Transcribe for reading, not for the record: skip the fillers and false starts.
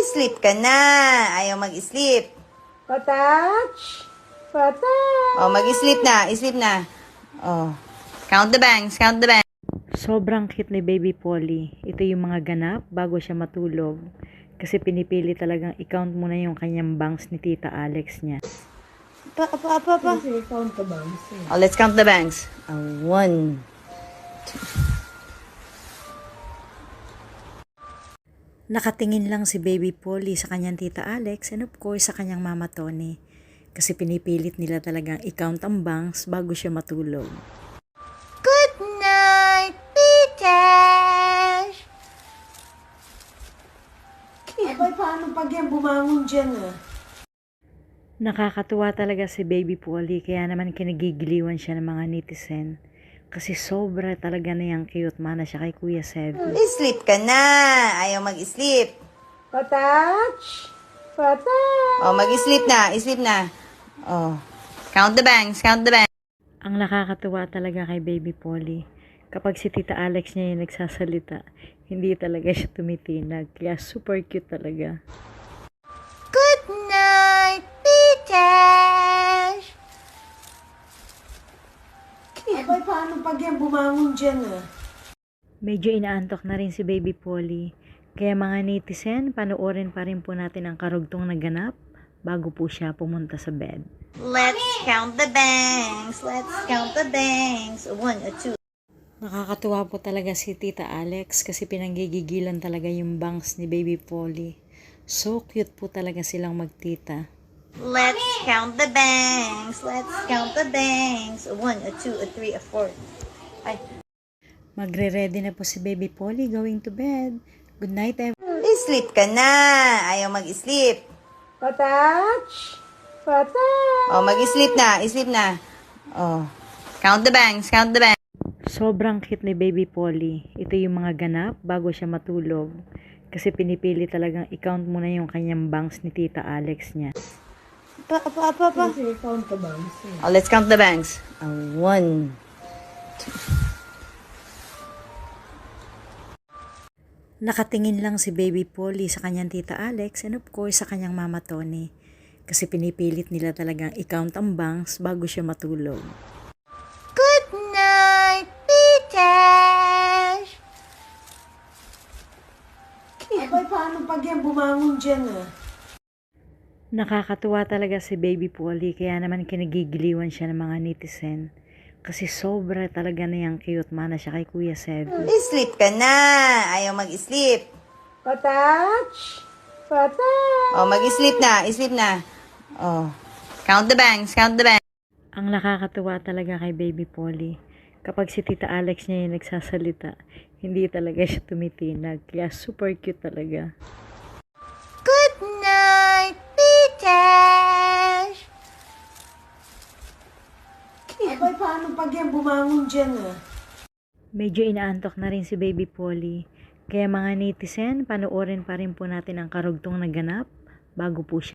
Sleep ka na. Ayaw mag-sleep. Patach! Patach! Oh, mag-sleep na. Sleep na. Oh. Count the bangs. Count the bangs. Sobrang cute ni Baby Polly. Ito yung mga ganap bago siya matulog. Kasi pinipili talagang i-count muna yung kanyang bangs ni Tita Alex niya. Pa. Kasi count the bangs. Oh, let's count the bangs. 1, 2. Nakatingin lang si Baby Polly sa kanyang Tita Alex and of course sa kanyang Mama Tony. Kasi pinipilit nila talagang i-count ang bangs bago siya matulog. Good night, Titash! Abay, paano pag yan bumangon dyan Nakakatuwa talaga si Baby Polly kaya naman kinagigiliwan siya ng mga netizen. Kasi sobra talaga na yung cute mana siya kay Kuya Seb. Sleep ka na. Ayaw mag-sleep. Patach! Patach! Oh, mag-sleep na. Sleep na. Oh. Count the bangs. Count the bangs. Ang nakakatuwa talaga kay Baby Polly, kapag si Tita Alex niya yung nagsasalita, hindi talaga siya tumitinag. Kaya super cute talaga. Good night, Titash! Abay, paano pag yan bumangon dyan Medyo inaantok na rin si Baby Polly. Kaya mga netizen, panoorin pa rin po natin ang karugtong na ganap bago po siya pumunta sa bed. Let's count the bangs. Let's count the bangs. 1, 2. Nakakatuwa po talaga si Tita Alex kasi pinanggigigilan talaga yung bangs ni Baby Polly. So cute po talaga silang magtita. Let's count the bangs. Let's count the bangs. 1, 2, 3, 4. Ay. Magre-ready na po si Baby Polly going to bed. Good night, everyone. Sleep ka na. Ayaw mag-sleep. Patach! Patach! Oh, mag-sleep na. Sleep na. Oh. Count the bangs. Count the bangs. Sobrang cute ni Baby Polly. Ito yung mga ganap bago siya matulog. Kasi pinipili talagang i-count muna yung kanyang bangs ni Tita Alex niya. Pa. Kasi count the bangs Oh, let's count the bangs. 1, 2. Nakatingin lang si Baby Polly sa kanyang Tita Alex and of course sa kanyang Mama Tony. Kasi pinipilit nila talagang i-count ang bangs bago siya matulog. Good night, Titash! Abay, paano pag yan bumangon dyan Nakakatuwa talaga si Baby Polly kaya naman kinagigiliwan siya ng mga netizen. Kasi sobra talaga na yung cute mana siya kay Kuya Seb. Sleep ka na. Ayaw mag-sleep. Patach! Patach! Oh, mag-sleep na. Sleep na. Oh. Count the bangs. Count the bangs. Ang nakakatuwa talaga kay Baby Polly, kapag si Tita Alex niya yung nagsasalita, hindi talaga siya tumitinag. Kaya super cute talaga. Good night, Titash! Abay, paano pag yan bumangon dyan Medyo inaantok na rin si Baby Polly. Kaya mga netizen, panoorin pa rin po natin ang karugtong na ganap bago po siya